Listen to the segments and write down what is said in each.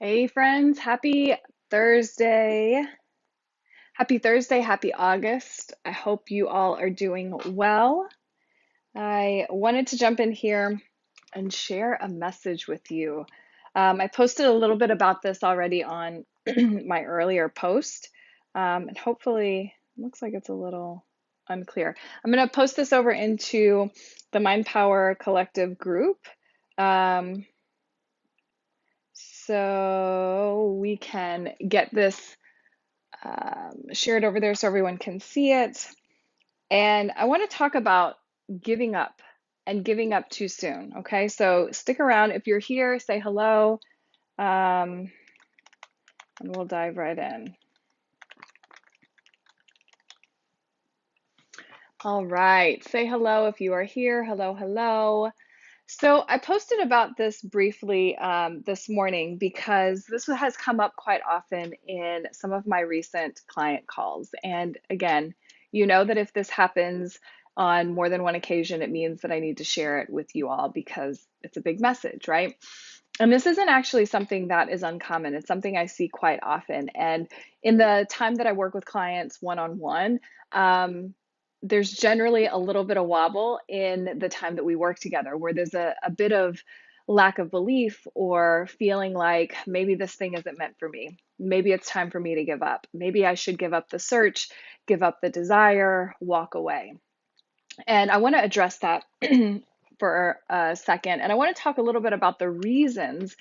Hey friends, happy Thursday. Happy Thursday, happy August. I hope you all are doing well. I wanted to jump in here and share a message with you. I posted a little bit about this already on my earlier post, and hopefully, looks like it's a little unclear. I'm going to post this over into the Mind Power Collective group. Um, so we can get this shared over there so everyone can see it. And I want to talk about giving up and giving up too soon. Okay, so stick around. If you're here, say hello, and we'll dive right in. All right, say hello if you are here. Hello, hello. So I posted about this briefly this morning because this has come up quite often in some of my recent client calls. And again, you know that if this happens on more than one occasion, it means that I need to share it with you all because it's a big message, right? And this isn't actually something that is uncommon. It's something I see quite often. And in the time that I work with clients one-on-one, there's generally a little bit of wobble in the time that we work together, where there's a bit of lack of belief or feeling like maybe this thing isn't meant for me. Maybe it's time for me to give up. Maybe I should give up the search, give up the desire, walk away. And I want to address that for a second. And I want to talk a little bit about the reasons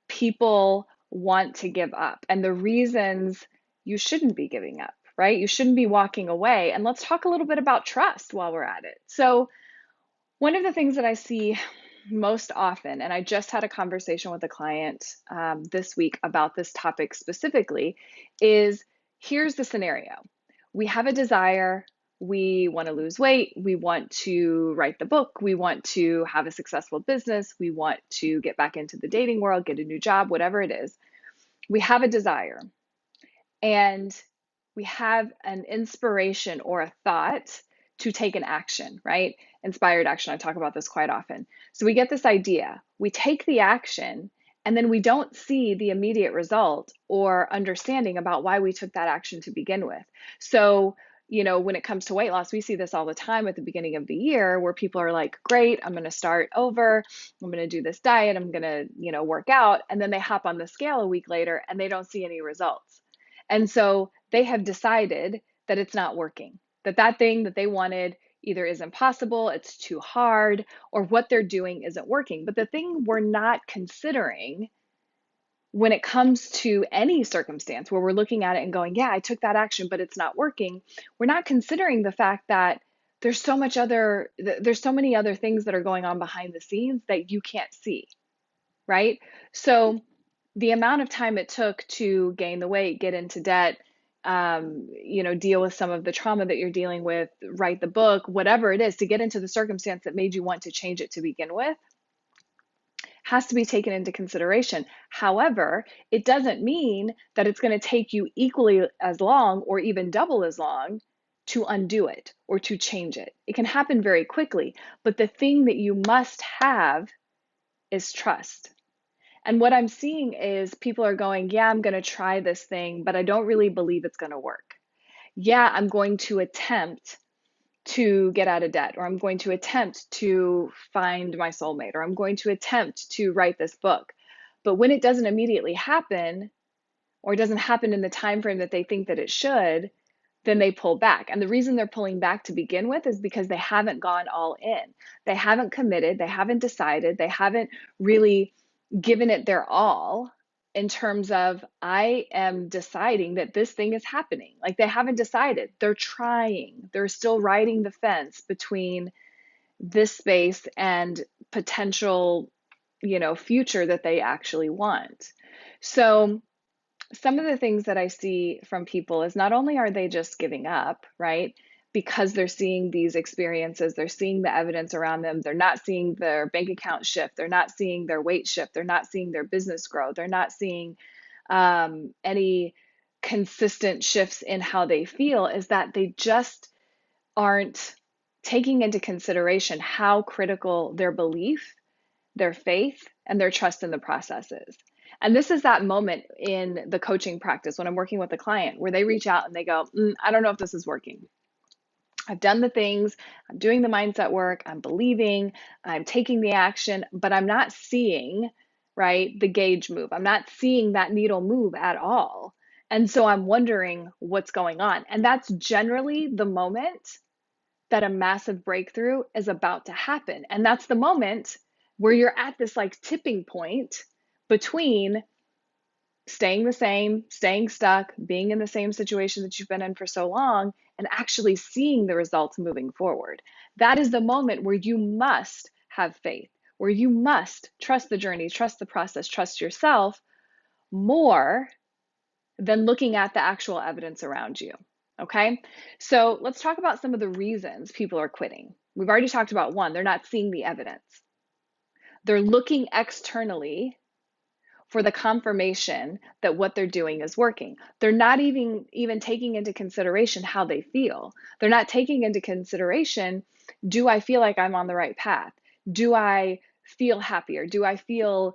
people want to give up and the reasons you shouldn't be giving up, right? You shouldn't be walking away. And let's talk a little bit about trust while we're at it. So, one of the things that I see most often, and I just had a conversation with a client this week about this topic specifically, is here's the scenario. We have a desire, we want to lose weight, we want to write the book, we want to have a successful business, we want to get back into the dating world, get a new job, whatever it is. We have a desire and we have an inspiration or a thought to take an action, right? Inspired action. I talk about this quite often. So we get this idea, we take the action, and then we don't see the immediate result or understanding about why we took that action to begin with. So, when it comes to weight loss, we see this all the time at the beginning of the year where people are like, great, I'm going to start over. I'm going to do this diet. I'm going to, work out. And then they hop on the scale a week later and they don't see any results. And so they have decided that it's not working, that thing that they wanted either isn't possible, it's too hard, or what they're doing isn't working. But the thing we're not considering when it comes to any circumstance where we're looking at it and going, yeah, I took that action, but it's not working, we're not considering the fact that there's so many other things that are going on behind the scenes that you can't see, right? So the amount of time it took to gain the weight, get into debt, deal with some of the trauma that you're dealing with, write the book, whatever it is, to get into the circumstance that made you want to change it to begin with, has to be taken into consideration. However, it doesn't mean that it's going to take you equally as long or even double as long to undo it or to change it. It can happen very quickly, but the thing that you must have is trust. And what I'm seeing is people are going, yeah, I'm going to try this thing, but I don't really believe it's going to work. Yeah, I'm going to attempt to get out of debt, or I'm going to attempt to find my soulmate, or I'm going to attempt to write this book. But when it doesn't immediately happen, or it doesn't happen in the time frame that they think that it should, then they pull back. And the reason they're pulling back to begin with is because they haven't gone all in. They haven't committed, they haven't decided, they haven't really given it their all in terms of, I am deciding that this thing is happening. Like they haven't decided. They're trying. They're still riding the fence between this space and potential, future that they actually want. So some of the things that I see from people is not only are they just giving up, right? Because they're seeing these experiences, they're seeing the evidence around them, they're not seeing their bank account shift, they're not seeing their weight shift, they're not seeing their business grow, they're not seeing any consistent shifts in how they feel, is that they just aren't taking into consideration how critical their belief, their faith, and their trust in the process is. And this is that moment in the coaching practice when I'm working with a client where they reach out and they go, I don't know if this is working. I've done the things, I'm doing the mindset work, I'm believing, I'm taking the action, but I'm not seeing, right, the gauge move. I'm not seeing that needle move at all. And so I'm wondering what's going on. And that's generally the moment that a massive breakthrough is about to happen. And that's the moment where you're at this like tipping point between staying the same, staying stuck, being in the same situation that you've been in for so long, and actually seeing the results moving forward. That is the moment where you must have faith, where you must trust the journey, trust the process, trust yourself more than looking at the actual evidence around you. Okay, so let's talk about some of the reasons people are quitting. We've already talked about one, they're not seeing the evidence. They're looking externally for the confirmation that what they're doing is working. They're not even taking into consideration how they feel. They're not taking into consideration, do I feel like I'm on the right path? Do I feel happier? Do I feel,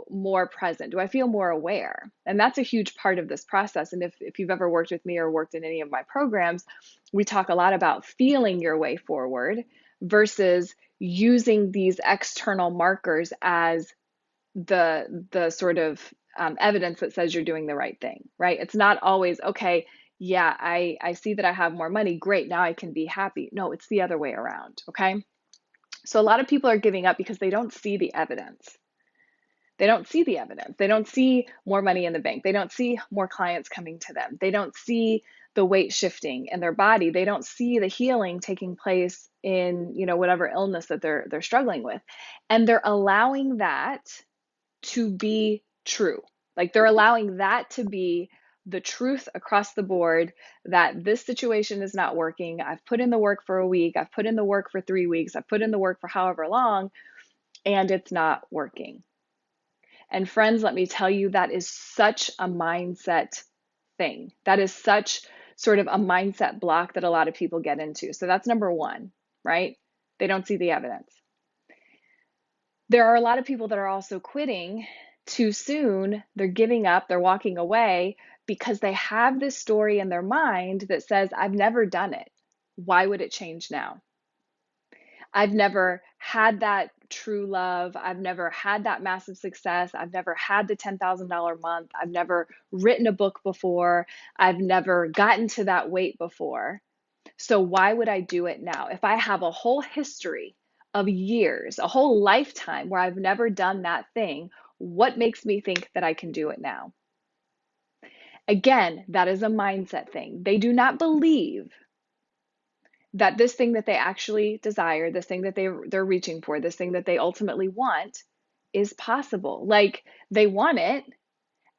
more present? Do I feel more aware? And that's a huge part of this process. And if you've ever worked with me or worked in any of my programs, we talk a lot about feeling your way forward versus using these external markers as the sort of evidence that says you're doing the right thing, right? It's not always, okay, yeah, I see that I have more money. Great, now I can be happy. No, it's the other way around, okay? So a lot of people are giving up because they don't see the evidence. They don't see the evidence. They don't see more money in the bank. They don't see more clients coming to them. They don't see the weight shifting in their body. They don't see the healing taking place in, whatever illness that they're struggling with. And they're allowing that to be true. Like they're allowing that to be the truth across the board that this situation is not working. I've put in the work for a week. I've put in the work for 3 weeks. I've put in the work for however long, and it's not working. And friends, let me tell you, that is such a mindset thing. That is such sort of a mindset block that a lot of people get into. So that's number one, right? They don't see the evidence. There are a lot of people that are also quitting too soon. They're giving up, they're walking away because they have this story in their mind that says, I've never done it. Why would it change now? I've never had that true love. I've never had that massive success. I've never had the $10,000 month. I've never written a book before. I've never gotten to that weight before. So why would I do it now? If I have a whole history of years, a whole lifetime where I've never done that thing, what makes me think that I can do it now? Again, that is a mindset thing. They do not believe that this thing that they actually desire, this thing that they're reaching for, this thing that they ultimately want is possible. Like they want it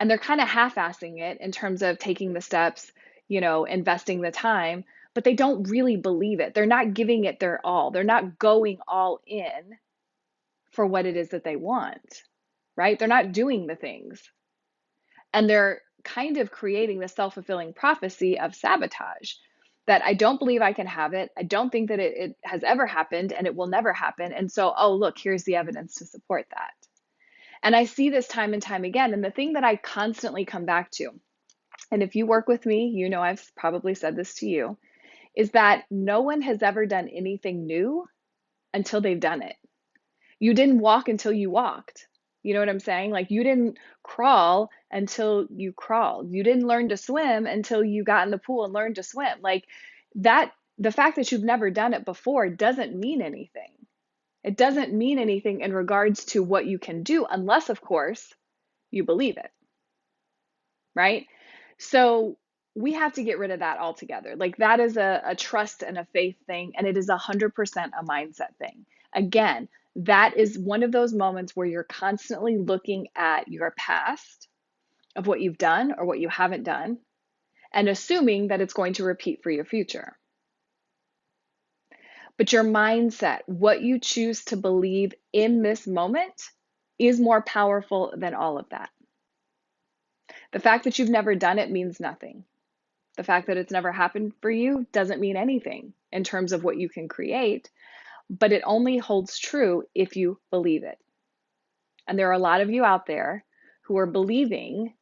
and they're kind of half-assing it in terms of taking the steps, investing the time, but they don't really believe it. They're not giving it their all. They're not going all in for what it is that they want, right? They're not doing the things. And they're kind of creating the self-fulfilling prophecy of sabotage that I don't believe I can have it. I don't think that it has ever happened and it will never happen. And so, oh, look, here's the evidence to support that. And I see this time and time again. And the thing that I constantly come back to, and if you work with me, I've probably said this to you, is that no one has ever done anything new until they've done it. You didn't walk until you walked. You know what I'm saying? Like you didn't crawl until you crawled. You didn't learn to swim until you got in the pool and learned to swim. Like that, the fact that you've never done it before doesn't mean anything. It doesn't mean anything in regards to what you can do, unless, of course, you believe it, right? So we have to get rid of that altogether. Like that is a trust and a faith thing, and it is 100% a mindset thing. Again, that is one of those moments where you're constantly looking at your past of what you've done or what you haven't done and assuming that it's going to repeat for your future. But your mindset, what you choose to believe in this moment, is more powerful than all of that. The fact that you've never done it means nothing. The fact that it's never happened for you doesn't mean anything in terms of what you can create, but it only holds true if you believe it. And there are a lot of you out there who are believing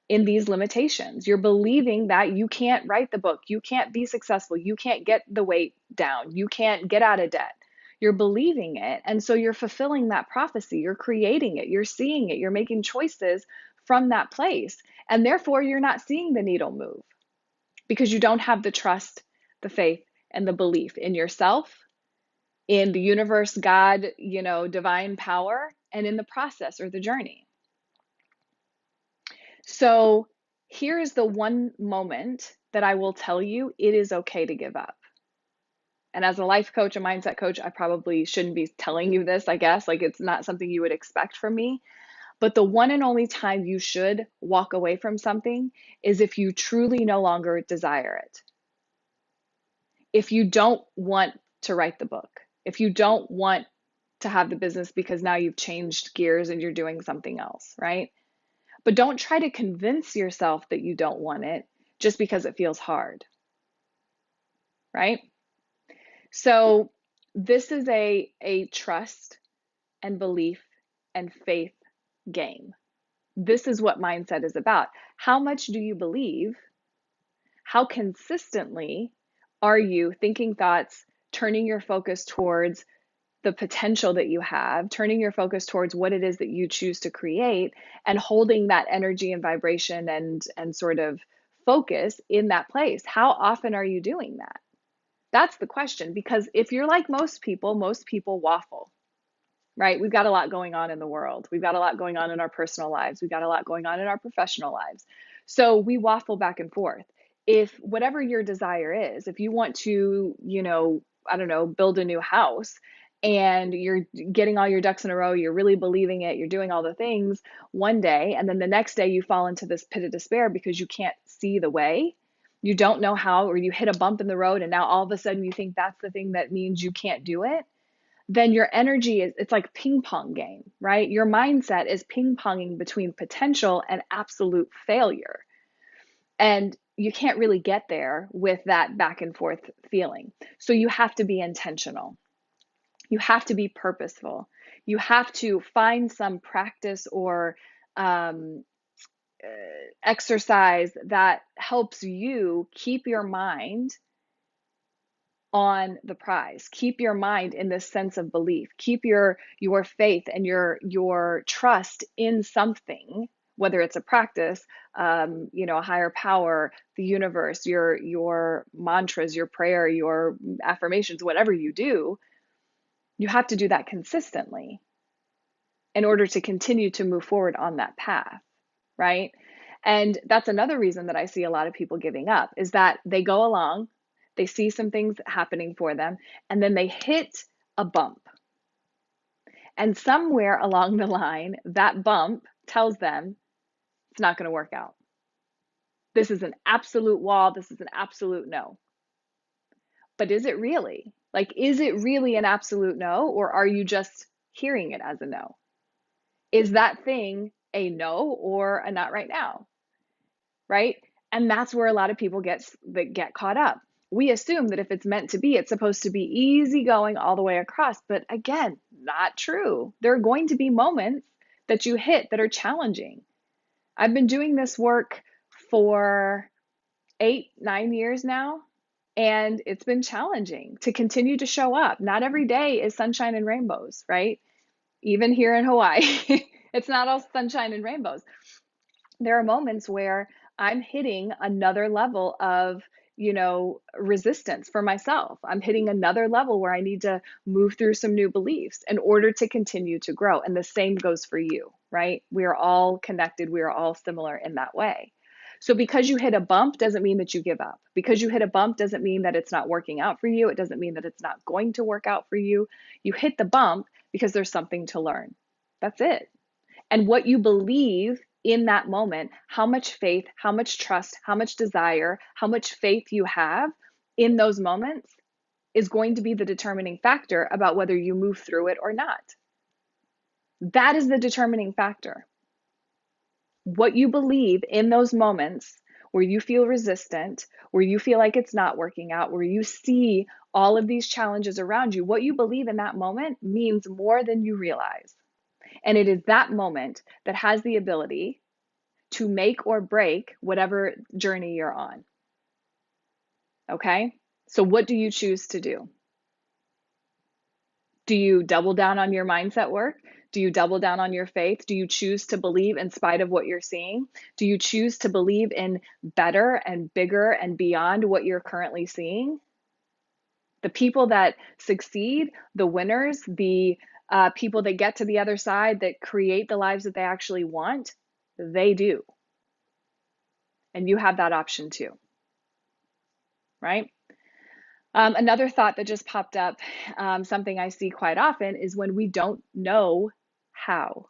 in these limitations. You're believing that you can't write the book, you can't be successful, you can't get the weight down, you can't get out of debt. You're believing it. And so you're fulfilling that prophecy. You're creating it. You're seeing it. You're making choices from that place. And therefore, you're not seeing the needle move because you don't have the trust, the faith, and the belief in yourself, in the universe, God, divine power, and in the process or the journey. So here's the one moment that I will tell you it is okay to give up. And as a life coach, a mindset coach, I probably shouldn't be telling you this, I guess. Like, it's not something you would expect from me. But the one and only time you should walk away from something is if you truly no longer desire it. If you don't want to write the book, if you don't want to have the business because now you've changed gears and you're doing something else, right? But don't try to convince yourself that you don't want it just because it feels hard, right? So this is a trust and belief and faith game. This is what mindset is about. How much do you believe? How consistently are you thinking thoughts, turning your focus towards the potential that you have, turning your focus towards what it is that you choose to create, and holding that energy and vibration and sort of focus in that place? How often are you doing that? That's the question, because if you're like most people waffle, right? We've got a lot going on in the world. We've got a lot going on in our personal lives. We've got a lot going on in our professional lives. So we waffle back and forth. If whatever your desire is, if you want to, I don't know, build a new house and you're getting all your ducks in a row, you're really believing it, you're doing all the things one day, and then the next day you fall into this pit of despair because you can't see the way. You don't know how, or you hit a bump in the road and now all of a sudden you think that's the thing that means you can't do it. Then your energy it's like ping pong game, right? Your mindset is ping ponging between potential and absolute failure. And you can't really get there with that back and forth feeling. So you have to be intentional. You have to be purposeful. You have to find some practice or um, exercise that helps you keep your mind on the prize. Keep your mind in this sense of belief. Keep your faith and your trust in something, whether it's a practice, a higher power, the universe, your mantras, your prayer, your affirmations, whatever you do. You have to do that consistently in order to continue to move forward on that path, right? And that's another reason that I see a lot of people giving up is that they go along, they see some things happening for them, and then they hit a bump. And somewhere along the line, that bump tells them it's not going to work out. This is an absolute wall. This is an absolute no. But is it really? Like, is it really an absolute no, or are you just hearing it as a no? Is that thing a no or a not right now? Right? And that's where a lot of people get caught up. We assume that if it's meant to be, it's supposed to be easy going all the way across. But again, not true. There are going to be moments that you hit that are challenging. I've been doing this work for 8-9 years now, and it's been challenging to continue to show up. Not every day is sunshine and rainbows, right? Even here in Hawaii, it's not all sunshine and rainbows. There are moments where I'm hitting another level of, resistance for myself. I'm hitting another level where I need to move through some new beliefs in order to continue to grow. And the same goes for you, right? We are all connected. We are all similar in that way. So because you hit a bump doesn't mean that you give up. Because you hit a bump doesn't mean that it's not working out for you. It doesn't mean that it's not going to work out for you. You hit the bump because there's something to learn. That's it. And what you believe in that moment, how much faith, how much trust, how much desire, how much faith you have in those moments is going to be the determining factor about whether you move through it or not. That is the determining factor. What you believe in those moments where you feel resistant, where you feel like it's not working out, where you see all of these challenges around you, what you believe in that moment means more than you realize. And it is that moment that has the ability to make or break whatever journey you're on. Okay? So, what do you choose to do? Do you double down on your mindset work? Do you double down on your faith? Do you choose to believe in spite of what you're seeing? Do you choose to believe in better and bigger and beyond what you're currently seeing? The people that succeed, the winners, the people that get to the other side, that create the lives that they actually want, they do. And you have that option too, right? Another thought that just popped up, something I see quite often, is when we don't know how.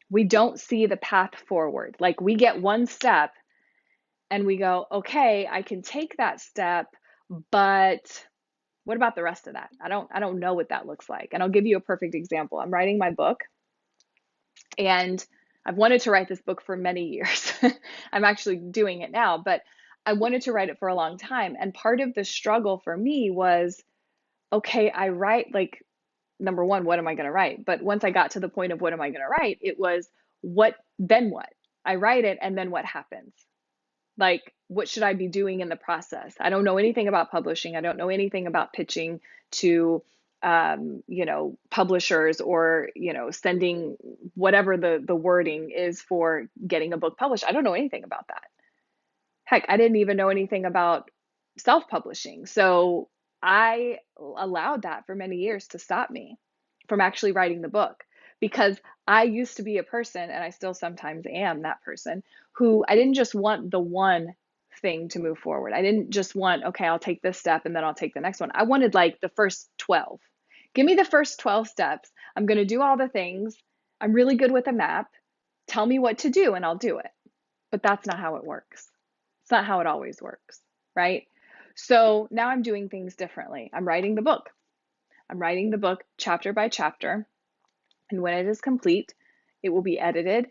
We don't see the path forward. Like we get one step and we go, okay, I can take that step, but what about the rest of that? I don't know what that looks like. And I'll give you a perfect example. I'm writing my book, and I've wanted to write this book for many years. I'm actually doing it now, but I wanted to write it for a long time. And part of the struggle for me was, okay, I write, like, number one, what am I going to write? But once I got to the point of what am I going to write, it was then what? I write it, and then what happens? Like, what should I be doing in the process? I don't know anything about publishing. I don't know anything about pitching to, publishers, or, sending whatever the wording is for getting a book published. I don't know anything about that. Heck, I didn't even know anything about self-publishing. So I allowed that for many years to stop me from actually writing the book, because I used to be a person, and I still sometimes am that person, who I didn't just want the one thing to move forward. I didn't just want, okay, I'll take this step and then I'll take the next one. I wanted like the first 12. Give me the first 12 steps. I'm going to do all the things. I'm really good with a map. Tell me what to do and I'll do it. But that's not how it works. It's not how it always works, right? So now I'm doing things differently. I'm writing the book. I'm writing the book chapter by chapter. And when it is complete, it will be edited.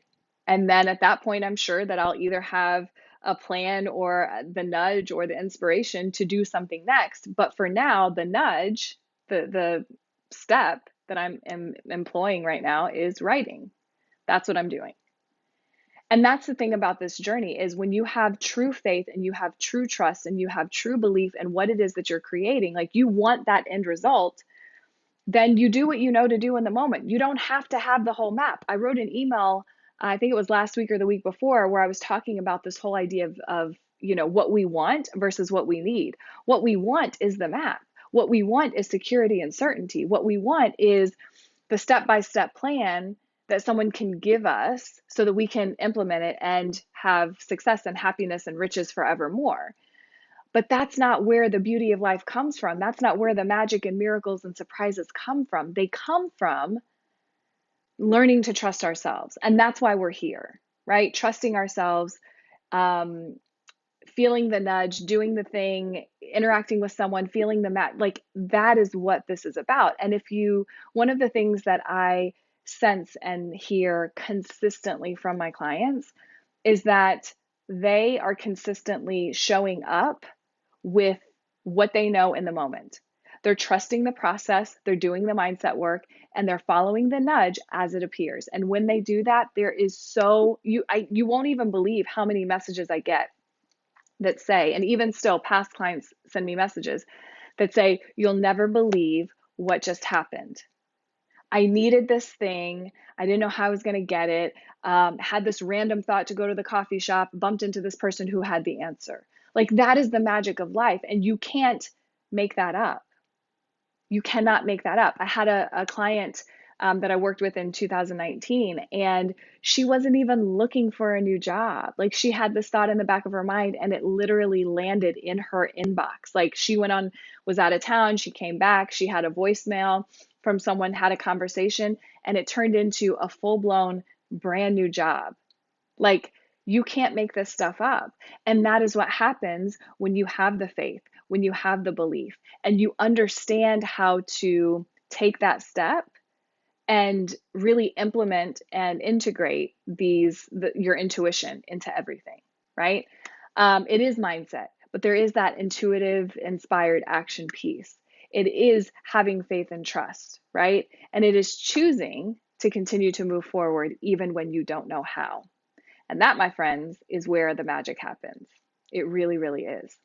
And then at that point, I'm sure that I'll either have a plan or the nudge or the inspiration to do something next. But for now, the nudge, the step that I'm employing right now is writing. That's what I'm doing. And that's the thing about this journey, is when you have true faith and you have true trust and you have true belief in what it is that you're creating, like you want that end result, then you do what you know to do in the moment. You don't have to have the whole map. I wrote an email, I think it was last week or the week before, where I was talking about this whole idea of what we want versus what we need. What we want is the map. What we want is security and certainty. What we want is the step-by-step plan that someone can give us so that we can implement it and have success and happiness and riches forevermore. But that's not where the beauty of life comes from. That's not where the magic and miracles and surprises come from. They come from learning to trust ourselves. And that's why we're here, right? Trusting ourselves, feeling the nudge, doing the thing, interacting with someone, feeling the match. Like that is what this is about. And one of the things that I sense and hear consistently from my clients is that they are consistently showing up with what they know in the moment. They're trusting the process, they're doing the mindset work, and they're following the nudge as it appears. And when they do that, there is you won't even believe how many messages I get that say, and even still past clients send me messages that say, you'll never believe what just happened. I needed this thing. I didn't know how I was going to get it. Had this random thought to go to the coffee shop, bumped into this person who had the answer. Like that is the magic of life. And you can't make that up. You cannot make that up. I had a client that I worked with in 2019, and she wasn't even looking for a new job. Like she had this thought in the back of her mind, and it literally landed in her inbox. Like she was out of town, she came back, she had a voicemail from someone, had a conversation, and it turned into a full-blown brand new job. Like you can't make this stuff up. And that is what happens when you have the faith, when you have the belief, and you understand how to take that step and really implement and integrate your intuition into everything, right? It is mindset, but there is that intuitive, inspired action piece. It is having faith and trust, right? And it is choosing to continue to move forward even when you don't know how. And that, my friends, is where the magic happens. It really, really is.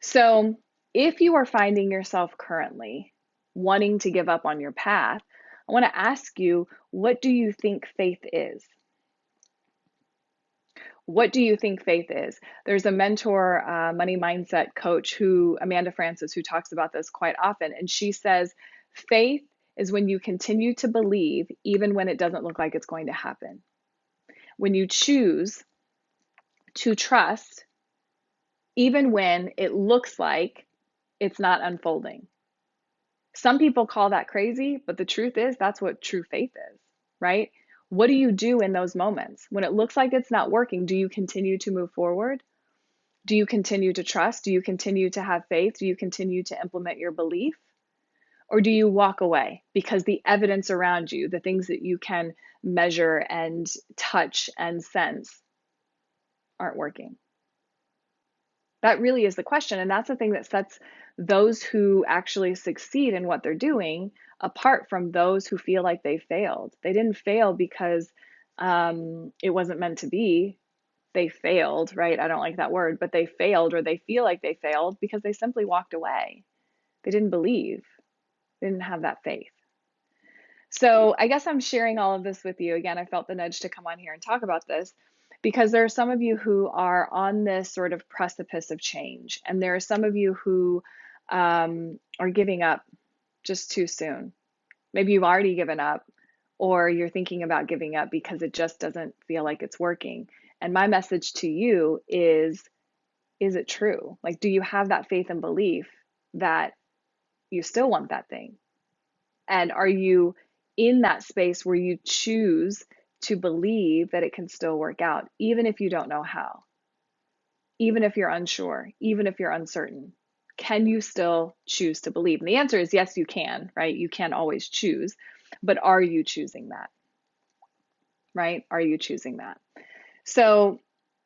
So if you are finding yourself currently wanting to give up on your path, I want to ask you, what do you think faith is? What do you think faith is? There's a mentor, money mindset coach, Amanda Francis, who talks about this quite often. And she says, faith is when you continue to believe even when it doesn't look like it's going to happen. When you choose to trust even when it looks like it's not unfolding. Some people call that crazy, but the truth is that's what true faith is, right? What do you do in those moments? When it looks like it's not working, do you continue to move forward? Do you continue to trust? Do you continue to have faith? Do you continue to implement your belief? Or do you walk away because the evidence around you, the things that you can measure and touch and sense, aren't working? That really is the question. And that's the thing that sets those who actually succeed in what they're doing apart from those who feel like they failed. They didn't fail because it wasn't meant to be. They failed, right? I don't like that word, but they failed, or they feel like they failed because they simply walked away. They didn't believe, they didn't have that faith. So I guess I'm sharing all of this with you. Again, I felt the nudge to come on here and talk about this because there are some of you who are on this sort of precipice of change, and there are some of you who are giving up just too soon. Maybe you've already given up, or you're thinking about giving up because it just doesn't feel like it's working. And my message to you is it true? Like, do you have that faith and belief that you still want that thing? And are you in that space where you choose to believe that it can still work out, even if you don't know how, even if you're unsure, even if you're uncertain? Can you still choose to believe? And the answer is yes, you can, right? You can always choose, but are you choosing that, right? Are you choosing that? So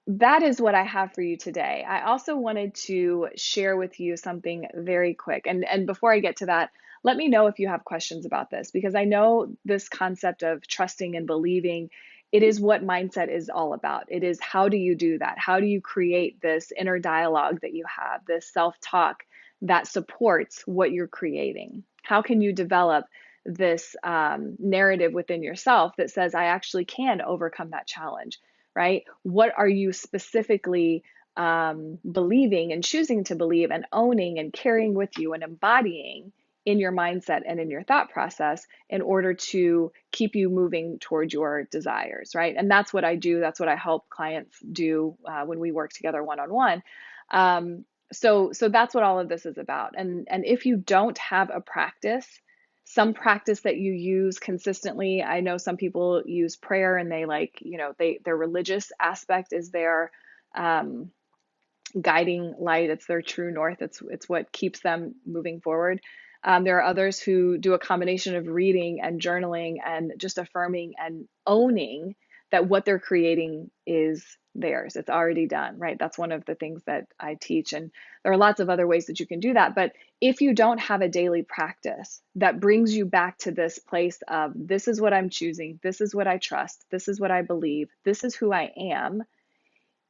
that is what I have for you today. I also wanted to share with you something very quick. And before I get to that, let me know if you have questions about this, because I know this concept of trusting and believing, it is what mindset is all about. It is, how do you do that? How do you create this inner dialogue that you have, this self-talk that supports what you're creating? How can you develop this narrative within yourself that says, I actually can overcome that challenge? Right? What are you specifically believing and choosing to believe and owning and carrying with you and embodying in your mindset and in your thought process in order to keep you moving toward your desires, right? And that's what I do. That's what I help clients do when we work together one-on-one. So that's what all of this is about. And if you don't have a practice, some practice that you use consistently. I know some people use prayer, and they their religious aspect is their guiding light. It's their true north. It's what keeps them moving forward. There are others who do a combination of reading and journaling and just affirming and owning that what they're creating is theirs. It's already done, right? That's one of the things that I teach. And there are lots of other ways that you can do that. But if you don't have a daily practice that brings you back to this place of, this is what I'm choosing, this is what I trust, this is what I believe, this is who I am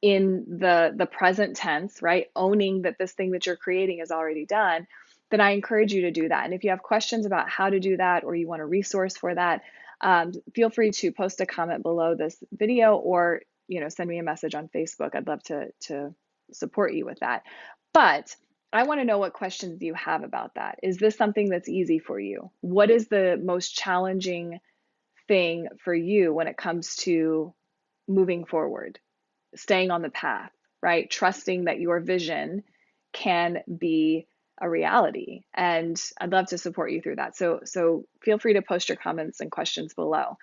in the present tense, right? Owning that this thing that you're creating is already done, then I encourage you to do that. And if you have questions about how to do that, or you want a resource for that, feel free to post a comment below this video, or send me a message on Facebook. I'd love to support you with that. But I want to know what questions you have about that. Is this something that's easy for you? What is the most challenging thing for you when it comes to moving forward, staying on the path, right? Trusting that your vision can be a reality. And I'd love to support you through that. So feel free to post your comments and questions below.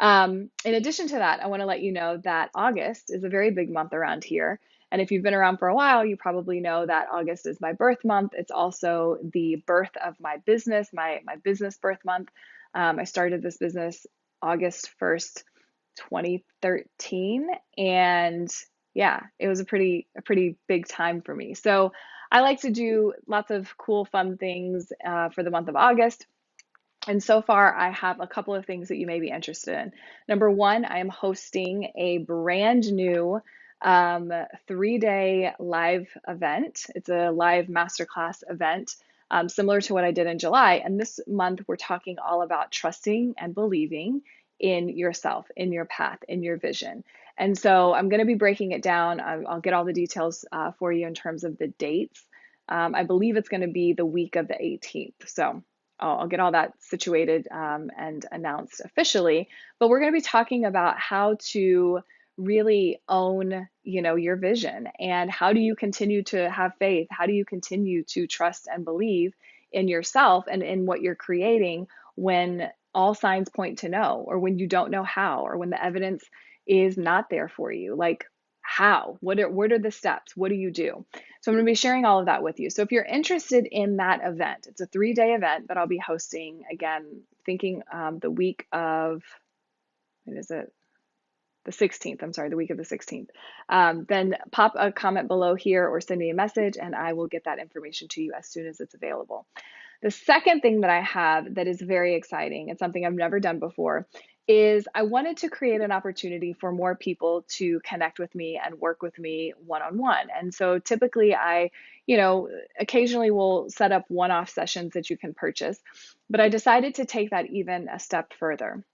In addition to that, I want to let you know that August is a very big month around here. And if you've been around for a while, you probably know that August is my birth month. It's also the birth of my business, my business birth month. I started this business August 1st, 2013. And yeah, it was a pretty big time for me. So I like to do lots of cool, fun things for the month of August. And so far, I have a couple of things that you may be interested in. Number one, I am hosting a brand new 3-day live event. It's a live masterclass event, similar to what I did in July. And this month, we're talking all about trusting and believing in yourself, in your path, in your vision. And so I'm going to be breaking it down. I'll get all the details for you in terms of the dates. I believe it's going to be the week of the 18th. So I'll get all that situated and announced officially. But we're going to be talking about how to really own, your vision, and how do you continue to have faith? How do you continue to trust and believe in yourself and in what you're creating when all signs point to no, or when you don't know how, or when the evidence is not there for you? Like, how? What are the steps? What do you do? So I'm going to be sharing all of that with you. So if you're interested in that event, it's a 3-day event that I'll be hosting, again, thinking the week of, what is it? The 16th, I'm sorry, the week of the 16th. Then pop a comment below here or send me a message and I will get that information to you as soon as it's available. The second thing that I have that is very exciting, and something I've never done before, is I wanted to create an opportunity for more people to connect with me and work with me one-on-one. And so typically occasionally will set up one-off sessions that you can purchase, but I decided to take that even a step further.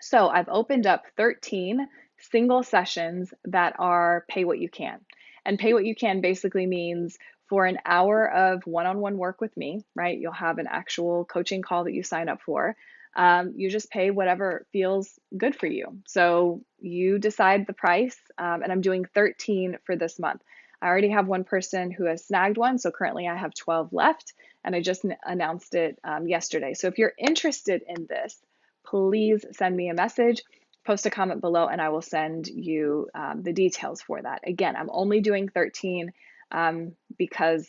So I've opened up 13 single sessions that are pay what you can. And pay what you can basically means for an hour of one-on-one work with me, right? You'll have an actual coaching call that you sign up for. You just pay whatever feels good for you. So you decide the price, and I'm doing 13 for this month. I already have one person who has snagged one, so currently I have 12 left, and I just announced it yesterday. So if you're interested in this, please send me a message, post a comment below, and I will send you the details for that. Again, I'm only doing 13 because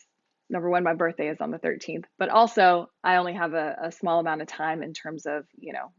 number one, my birthday is on the 13th, but also I only have a small amount of time in terms of,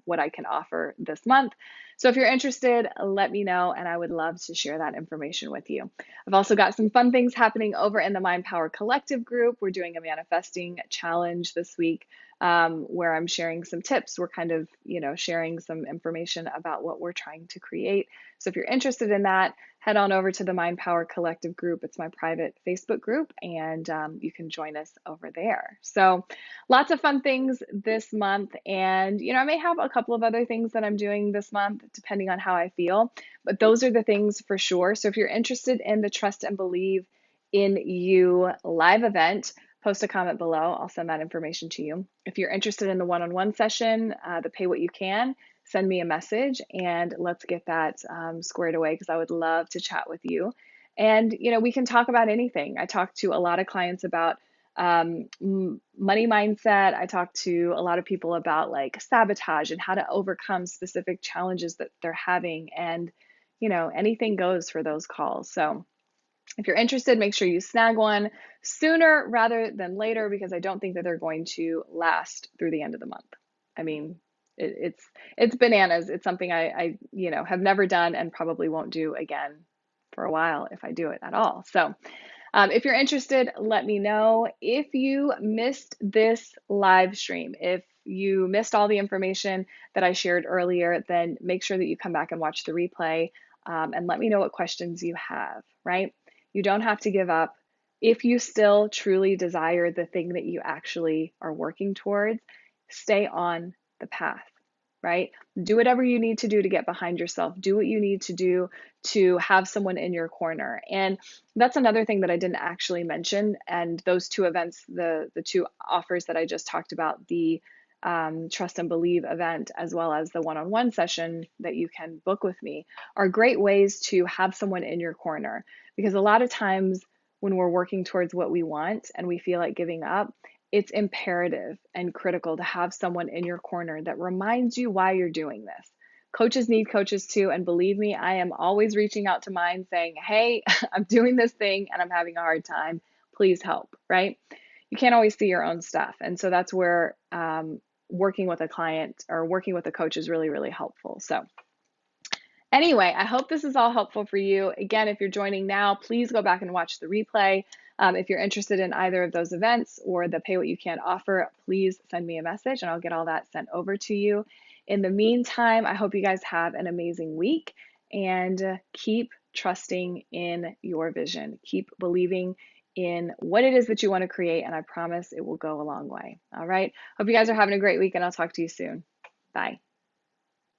what I can offer this month. So if you're interested, let me know, and I would love to share that information with you. I've also got some fun things happening over in the Mind Power Collective group. We're doing a manifesting challenge this week, where I'm sharing some tips. We're kind of, sharing some information about what we're trying to create. So if you're interested in that, head on over to the Mind Power Collective group. It's my private Facebook group, and you can join us over there. So lots of fun things this month. And, I may have a couple of other things that I'm doing this month, depending on how I feel, but those are the things for sure. So if you're interested in the Trust and Believe in You live event, post a comment below. I'll send that information to you. If you're interested in the one-on-one session, the pay what you can, send me a message and let's get that squared away, because I would love to chat with you. And, we can talk about anything. I talk to a lot of clients about money mindset. I talk to a lot of people about like sabotage and how to overcome specific challenges that they're having. And, anything goes for those calls. So if you're interested, make sure you snag one sooner rather than later, because I don't think that they're going to last through the end of the month. I mean, it's bananas. It's something I have never done and probably won't do again for a while if I do it at all. So if you're interested, let me know. If you missed this live stream, if you missed all the information that I shared earlier, then make sure that you come back and watch the replay, and let me know what questions you have, right? You don't have to give up. If you still truly desire the thing that you actually are working towards, stay on the path, right? Do whatever you need to do to get behind yourself. Do what you need to do to have someone in your corner. And that's another thing that I didn't actually mention. And those two events, the two offers that I just talked about, the Trust and Believe event, as well as the one-on-one session that you can book with me, are great ways to have someone in your corner. Because a lot of times when we're working towards what we want and we feel like giving up, it's imperative and critical to have someone in your corner that reminds you why you're doing this. Coaches need coaches too. And believe me, I am always reaching out to mine saying, hey, I'm doing this thing and I'm having a hard time. Please help, right? You can't always see your own stuff. And so that's where working with a client or working with a coach is really, really helpful. So anyway, I hope this is all helpful for you. Again, if you're joining now, please go back and watch the replay. If you're interested in either of those events or the Pay What You Can offer, please send me a message and I'll get all that sent over to you. In the meantime, I hope you guys have an amazing week and keep trusting in your vision. Keep believing in what it is that you want to create, and I promise it will go a long way. All right. Hope you guys are having a great week, and I'll talk to you soon. Bye.